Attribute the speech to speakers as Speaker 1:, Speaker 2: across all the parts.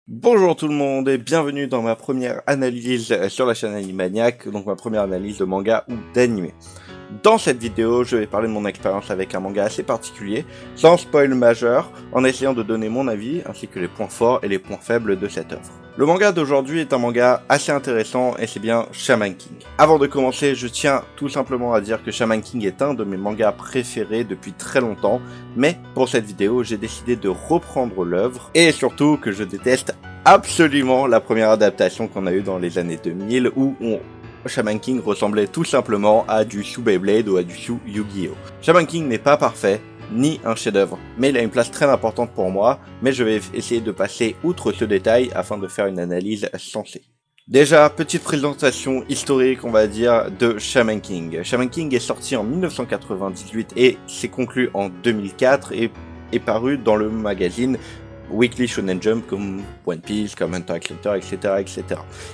Speaker 1: Bonjour tout le monde et bienvenue dans ma première analyse sur la chaîne Animaniac, donc ma première analyse de manga ou d'anime. Dans cette vidéo, je vais parler de mon expérience avec un manga assez particulier, sans spoil majeur, en essayant de donner mon avis ainsi que les points forts et les points faibles de cette œuvre. Le manga d'aujourd'hui est un manga assez intéressant et c'est bien Shaman King. Avant de commencer, je tiens tout simplement à dire que Shaman King est un de mes mangas préférés depuis très longtemps, mais pour cette vidéo, j'ai décidé de reprendre l'œuvre et surtout que je déteste absolument la première adaptation qu'on a eue dans les années 2000 où Shaman King ressemblait tout simplement à du Shu Beyblade ou à du Shu Yu-Gi-Oh! Shaman King n'est pas parfait, ni un chef-d'œuvre, mais il a une place très importante pour moi, mais je vais essayer de passer outre ce détail afin de faire une analyse sensée. Déjà, petite présentation historique, on va dire, de Shaman King. Shaman King est sorti en 1998 et s'est conclu en 2004 et est paru dans le magazine Weekly Shonen Jump comme One Piece, comme Hunter x Hunter, etc., etc.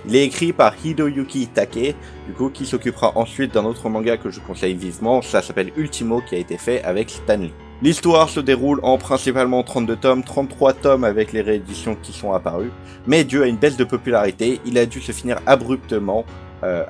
Speaker 1: Il est écrit par Hiroyuki Take, du coup, qui s'occupera ensuite d'un autre manga que je conseille vivement, ça s'appelle Ultimo, qui a été fait avec Stan Lee. L'histoire se déroule en principalement 32 tomes, 33 tomes avec les rééditions qui sont apparues, mais dû à une baisse de popularité, il a dû se finir abruptement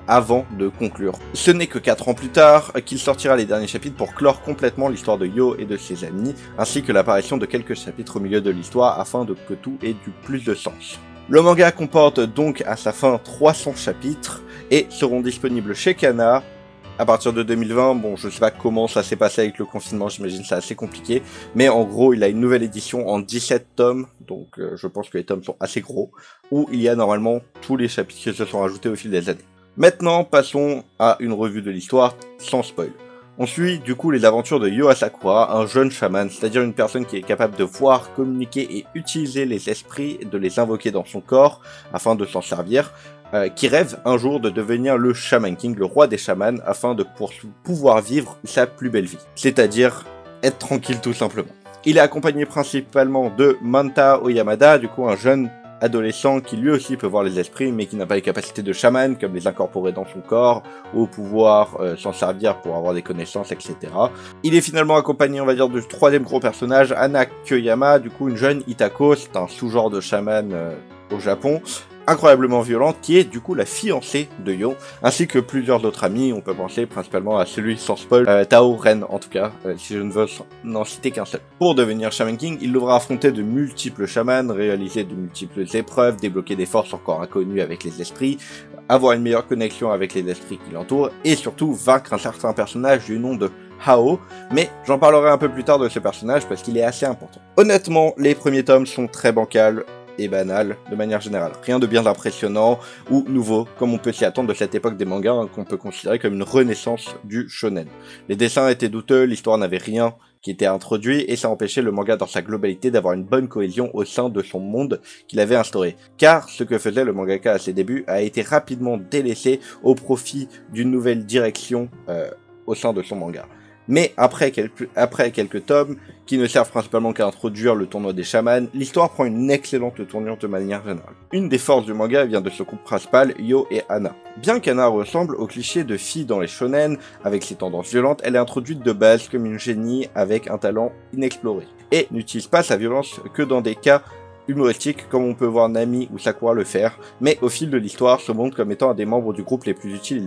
Speaker 1: avant de conclure. Ce n'est que 4 ans plus tard qu'il sortira les derniers chapitres pour clore complètement l'histoire de Yo et de ses amis, ainsi que l'apparition de quelques chapitres au milieu de l'histoire afin que tout ait du plus de sens. Le manga comporte donc à sa fin 300 chapitres et seront disponibles chez Kana à partir de 2020. Bon, je sais pas comment ça s'est passé avec le confinement, j'imagine c'est assez compliqué, mais en gros il a une nouvelle édition en 17 tomes, donc je pense que les tomes sont assez gros, où il y a normalement tous les chapitres qui se sont rajoutés au fil des années. Maintenant, passons à une revue de l'histoire sans spoil. On suit du coup les aventures de Yo Asakura, un jeune chaman, c'est-à-dire une personne qui est capable de voir, communiquer et utiliser les esprits, de les invoquer dans son corps afin de s'en servir, qui rêve un jour de devenir le Shaman King, le roi des chamans, afin de pouvoir vivre sa plus belle vie, c'est-à-dire être tranquille tout simplement. Il est accompagné principalement de Manta Oyamada, du coup un jeune adolescent qui lui aussi peut voir les esprits mais qui n'a pas les capacités de chaman comme les incorporer dans son corps ou pouvoir s'en servir pour avoir des connaissances, etc. Il est finalement accompagné, on va dire, du troisième gros personnage, Ana Kyoyama, du coup une jeune Itako, c'est un sous-genre de chaman au Japon, incroyablement violente, qui est du coup la fiancée de Yo, ainsi que plusieurs autres amis. On peut penser principalement à celui sans spoil, Tao Ren en tout cas, si je ne veux n'en citer qu'un seul. Pour devenir Shaman King, il devra affronter de multiples chamans, réaliser de multiples épreuves, débloquer des forces encore inconnues avec les esprits, avoir une meilleure connexion avec les esprits qui l'entourent, et surtout vaincre un certain personnage du nom de Hao, mais j'en parlerai un peu plus tard de ce personnage parce qu'il est assez important. Honnêtement, les premiers tomes sont très bancals et banal de manière générale. Rien de bien impressionnant ou nouveau, comme on peut s'y attendre de cette époque des mangas, hein, qu'on peut considérer comme une renaissance du shonen. Les dessins étaient douteux, l'histoire n'avait rien qui était introduit, et ça empêchait le manga dans sa globalité d'avoir une bonne cohésion au sein de son monde qu'il avait instauré. Car ce que faisait le mangaka à ses débuts a été rapidement délaissé au profit d'une nouvelle direction au sein de son manga. Mais après quelques tomes, qui ne servent principalement qu'à introduire le tournoi des chamans, l'histoire prend une excellente tournure de manière générale. Une des forces du manga vient de ce couple principal, Yo et Ana. Bien qu'Ana ressemble au cliché de fille dans les shonen, avec ses tendances violentes, elle est introduite de base comme une génie avec un talent inexploré, et n'utilise pas sa violence que dans des cas humoristiques comme on peut voir Nami ou Sakura le faire, mais au fil de l'histoire se montre comme étant un des membres du groupe les plus utiles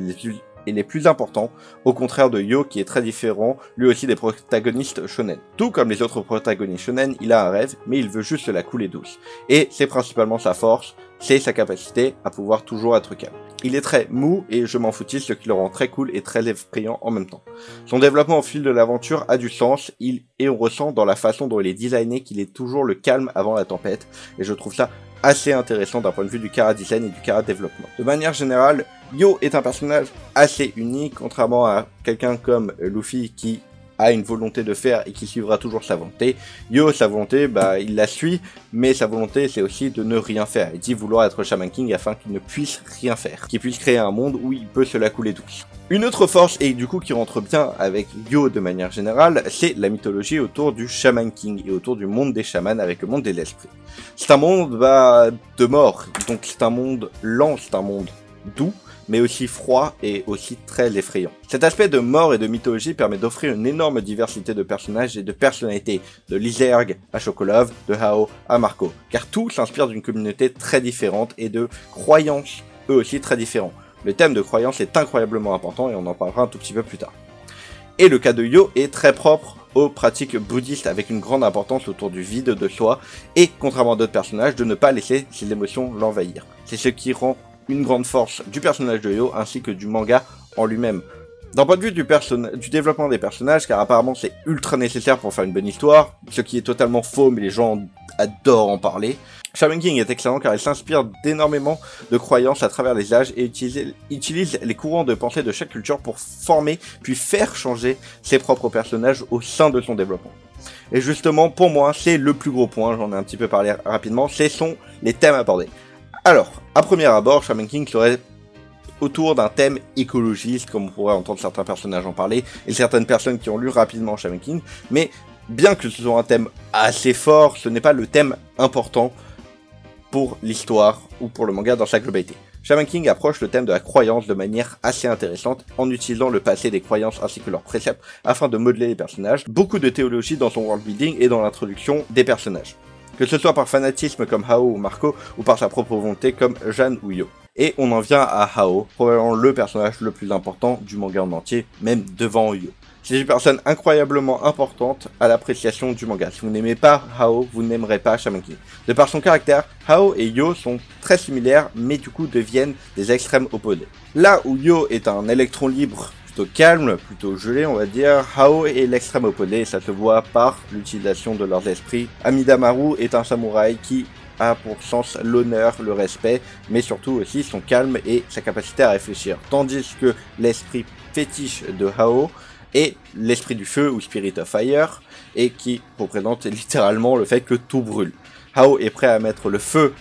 Speaker 1: et les plus importants, au contraire de Yo qui est très différent, lui aussi des protagonistes shonen. Tout comme les autres protagonistes shonen, il a un rêve, mais il veut juste la couler douce. Et c'est principalement sa force, c'est sa capacité à pouvoir toujours être calme. Il est très mou et je m'en foutis, ce qui le rend très cool et très effrayant en même temps. Son développement au fil de l'aventure a du sens, et on ressent dans la façon dont il est designé qu'il est toujours le calme avant la tempête, et je trouve ça assez intéressant d'un point de vue du chara design et du chara développement. De manière générale, Yo est un personnage assez unique, contrairement à quelqu'un comme Luffy qui a une volonté de faire et qui suivra toujours sa volonté. Yo, sa volonté, il la suit, mais sa volonté, c'est aussi de ne rien faire. Il dit vouloir être Shaman King afin qu'il ne puisse rien faire, qu'il puisse créer un monde où il peut se la couler douce. Une autre force, et du coup qui rentre bien avec Yo de manière générale, c'est la mythologie autour du Shaman King et autour du monde des chamans avec le monde des esprits. C'est un monde de mort, donc c'est un monde lent, c'est un monde doux, mais aussi froid et aussi très effrayant. Cet aspect de mort et de mythologie permet d'offrir une énorme diversité de personnages et de personnalités, de Lyserg à Sokolov, de Hao à Marco, car tout s'inspire d'une communauté très différente et de croyances eux aussi très différents. Le thème de croyance est incroyablement important et on en parlera un tout petit peu plus tard. Et le cas de Yo est très propre aux pratiques bouddhistes avec une grande importance autour du vide de soi et, contrairement à d'autres personnages, de ne pas laisser ses émotions l'envahir. C'est ce qui rend une grande force du personnage de Yo ainsi que du manga en lui-même. D'un point de vue du développement des personnages, car apparemment c'est ultra nécessaire pour faire une bonne histoire, ce qui est totalement faux mais les gens adorent en parler, Shaman King est excellent car il s'inspire d'énormément de croyances à travers les âges et utilise les courants de pensée de chaque culture pour former puis faire changer ses propres personnages au sein de son développement. Et justement, pour moi, c'est le plus gros point, j'en ai un petit peu parlé rapidement, ce sont les thèmes abordés. Alors, à premier abord, Shaman King serait autour d'un thème écologiste, comme on pourrait entendre certains personnages en parler, et certaines personnes qui ont lu rapidement Shaman King, mais bien que ce soit un thème assez fort, ce n'est pas le thème important pour l'histoire ou pour le manga dans sa globalité. Shaman King approche le thème de la croyance de manière assez intéressante en utilisant le passé des croyances ainsi que leurs préceptes afin de modeler les personnages, beaucoup de théologie dans son world building et dans l'introduction des personnages. Que ce soit par fanatisme comme Hao ou Marco ou par sa propre volonté comme Jeanne ou Yo. Et on en vient à Hao, probablement le personnage le plus important du manga en entier, même devant Yo. C'est une personne incroyablement importante à l'appréciation du manga. Si vous n'aimez pas Hao, vous n'aimerez pas Shaman King. De par son caractère, Hao et Yo sont très similaires, mais du coup deviennent des extrêmes opposés. Là où Yo est un électron libre plutôt calme, plutôt gelé on va dire, Hao est l'extrême opposé et ça se voit par l'utilisation de leurs esprits. Amidamaru est un samouraï qui a pour sens l'honneur, le respect, mais surtout aussi son calme et sa capacité à réfléchir. Tandis que l'esprit fétiche de Hao et l'esprit du feu ou Spirit of Fire, et qui représente littéralement le fait que tout brûle. Hao est prêt à mettre le feu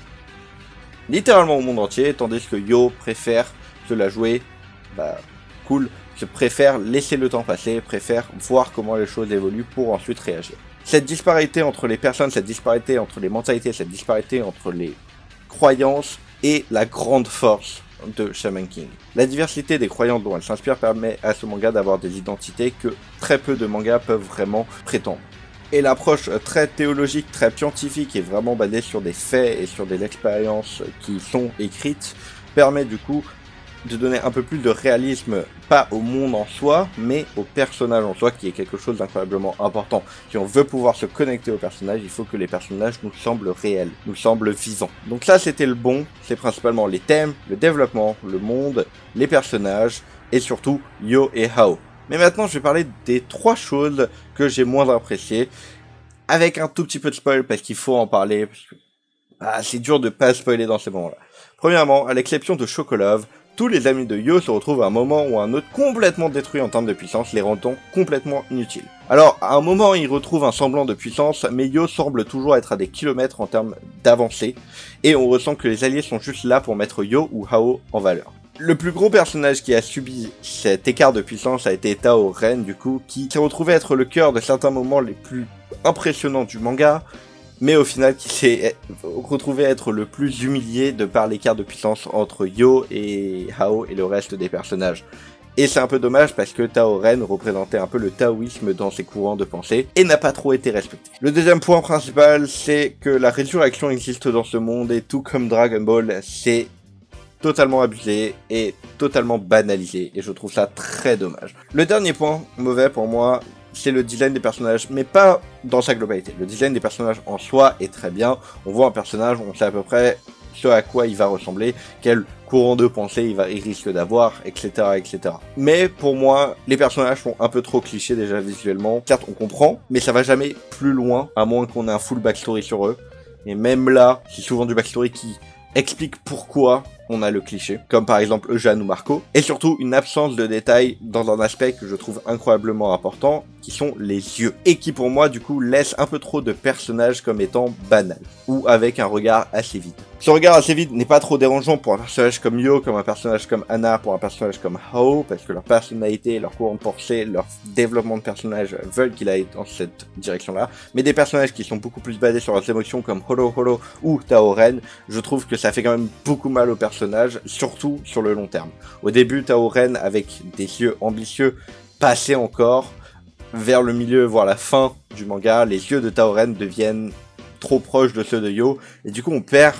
Speaker 1: littéralement au monde entier, tandis que Yo préfère se la jouer cool, préfère laisser le temps passer, préfère voir comment les choses évoluent pour ensuite réagir. Cette disparité entre les personnes, cette disparité entre les mentalités, cette disparité entre les croyances est la grande force de Shaman King. La diversité des croyances dont elle s'inspire permet à ce manga d'avoir des identités que très peu de mangas peuvent vraiment prétendre. Et l'approche très théologique, très scientifique et vraiment basée sur des faits et sur des expériences qui sont écrites permet du coup de donner un peu plus de réalisme, pas au monde en soi, mais au personnage en soi, qui est quelque chose d'incroyablement important. Si on veut pouvoir se connecter aux personnages, il faut que les personnages nous semblent réels, nous semblent vivants. Donc ça, c'était le bon, c'est principalement les thèmes, le développement, le monde, les personnages, et surtout Yo et Hao. Mais maintenant, je vais parler des 3 choses que j'ai moins appréciées, avec un tout petit peu de spoil, parce qu'il faut en parler, parce que c'est dur de pas spoiler dans ces moments-là. Premièrement, à l'exception de Sokolov, tous les amis de Yo se retrouvent à un moment ou à un autre complètement détruits en termes de puissance, les rendant complètement inutiles. Alors, à un moment, ils retrouvent un semblant de puissance, mais Yo semble toujours être à des kilomètres en termes d'avancée, et on ressent que les alliés sont juste là pour mettre Yo ou Hao en valeur. Le plus gros personnage qui a subi cet écart de puissance a été Tao Ren, du coup, qui s'est retrouvé être le cœur de certains moments les plus impressionnants du manga, mais au final qui s'est retrouvé être le plus humilié de par l'écart de puissance entre Yo et Hao et le reste des personnages. Et c'est un peu dommage parce que Tao Ren représentait un peu le taoïsme dans ses courants de pensée et n'a pas trop été respecté. Le deuxième point principal, c'est que la résurrection existe dans ce monde et tout comme Dragon Ball, c'est totalement abusé et totalement banalisé et je trouve ça très dommage. Le dernier point mauvais pour moi, c'est le design des personnages, mais pas dans sa globalité. Le design des personnages en soi est très bien. On voit un personnage, on sait à peu près ce à quoi il va ressembler, quel courant de pensée il risque d'avoir, etc., etc. Mais pour moi, les personnages sont un peu trop clichés déjà visuellement. Certes, on comprend, mais ça va jamais plus loin, à moins qu'on ait un full backstory sur eux. Et même là, c'est souvent du backstory qui explique pourquoi on a le cliché, comme par exemple Eugène ou Marco, et surtout une absence de détails dans un aspect que je trouve incroyablement important, qui sont les yeux, et qui pour moi du coup laisse un peu trop de personnages comme étant banals, ou avec un regard assez vide. Ce regard assez vide n'est pas trop dérangeant pour un personnage comme Yo, comme un personnage comme Anna, pour un personnage comme Hao, parce que leur personnalité, leur courant de pensée, leur développement de personnage veulent qu'il aille dans cette direction-là, mais des personnages qui sont beaucoup plus basés sur leurs émotions comme Holo Holo ou Tao Ren, je trouve que ça fait quand même beaucoup mal aux personnages personnage, surtout sur le long terme. Au début, Tao Ren, avec des yeux ambitieux, passait encore. Vers le milieu, voire la fin du manga, les yeux de Tao Ren deviennent trop proches de ceux de Yo, et du coup on perd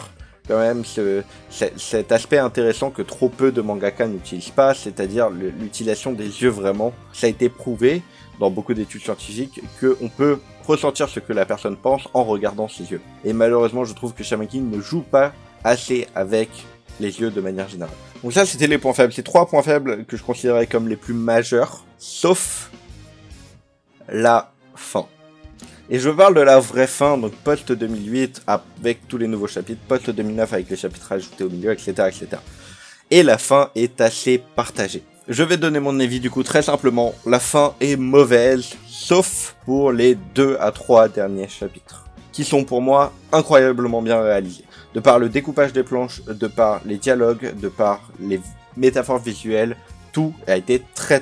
Speaker 1: quand même cet aspect intéressant que trop peu de mangaka n'utilisent pas, c'est-à-dire l'utilisation des yeux vraiment. Ça a été prouvé dans beaucoup d'études scientifiques qu'on peut ressentir ce que la personne pense en regardant ses yeux. Et malheureusement, je trouve que Shaman King ne joue pas assez avec les yeux de manière générale. Donc ça, c'était les points faibles. Ces 3 points faibles que je considérais comme les plus majeurs, sauf la fin. Et je parle de la vraie fin, donc post-2008, avec tous les nouveaux chapitres, post-2009 avec les chapitres ajoutés au milieu, etc., etc. Et la fin est assez partagée. Je vais donner mon avis du coup très simplement. La fin est mauvaise, sauf pour les 2 à 3 derniers chapitres, qui sont pour moi incroyablement bien réalisés. De par le découpage des planches, de par les dialogues, de par les métaphores visuelles, tout a été très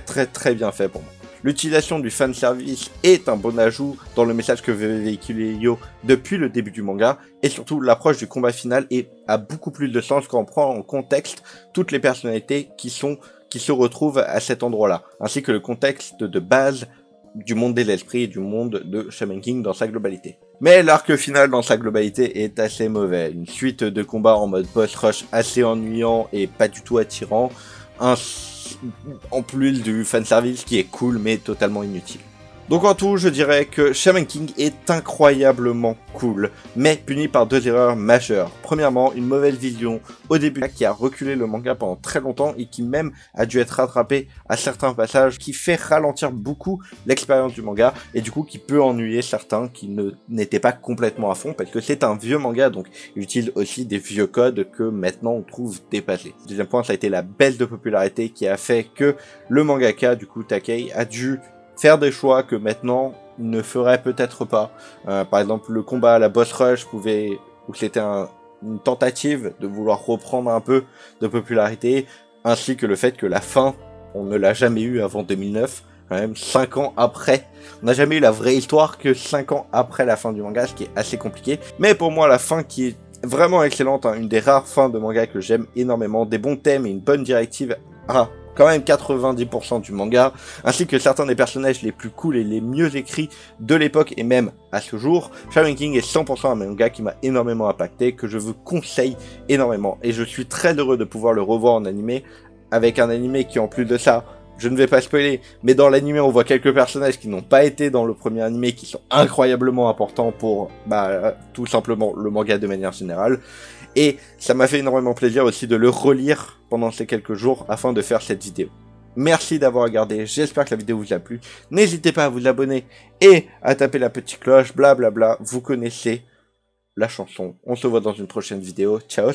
Speaker 1: bien fait pour moi. L'utilisation du fanservice est un bon ajout dans le message que veut véhiculer Yo depuis le début du manga, et surtout l'approche du combat final a beaucoup plus de sens quand on prend en contexte toutes les personnalités qui se retrouvent à cet endroit-là, ainsi que le contexte de base du monde des esprits et du monde de Shaman King dans sa globalité. Mais l'arc final dans sa globalité est assez mauvais, une suite de combats en mode boss rush assez ennuyant et pas du tout attirant, en plus du fanservice qui est cool mais totalement inutile. Donc en tout, je dirais que Shaman King est incroyablement cool, mais puni par 2 erreurs majeures. Premièrement, une mauvaise vision au début qui a reculé le manga pendant très longtemps et qui même a dû être rattrapé à certains passages, qui fait ralentir beaucoup l'expérience du manga et du coup qui peut ennuyer certains qui n'étaient pas complètement à fond parce que c'est un vieux manga, donc il utilise aussi des vieux codes que maintenant on trouve dépassés. Deuxième point, ça a été la baisse de popularité qui a fait que le mangaka, du coup Takei, a dû faire des choix que maintenant il ne ferait peut-être pas. Par exemple, le combat à la boss rush ou c'était une tentative de vouloir reprendre un peu de popularité, ainsi que le fait que la fin, on ne l'a jamais eu avant 2009, quand même 5 ans après. On n'a jamais eu la vraie histoire que 5 ans après la fin du manga, ce qui est assez compliqué. Mais pour moi, la fin qui est vraiment excellente, hein, une des rares fins de manga que j'aime énormément, des bons thèmes et une bonne directive quand même 90% du manga, ainsi que certains des personnages les plus cool et les mieux écrits de l'époque et même à ce jour. Shaman King est 100% un manga qui m'a énormément impacté, que je vous conseille énormément, et je suis très heureux de pouvoir le revoir en animé, avec un animé qui en plus de ça, je ne vais pas spoiler, mais dans l'animé on voit quelques personnages qui n'ont pas été dans le premier animé, qui sont incroyablement importants pour tout simplement le manga de manière générale. Et ça m'a fait énormément plaisir aussi de le relire pendant ces quelques jours afin de faire cette vidéo. Merci d'avoir regardé, j'espère que la vidéo vous a plu. N'hésitez pas à vous abonner et à taper la petite cloche, blablabla, vous connaissez la chanson. On se voit dans une prochaine vidéo, ciao.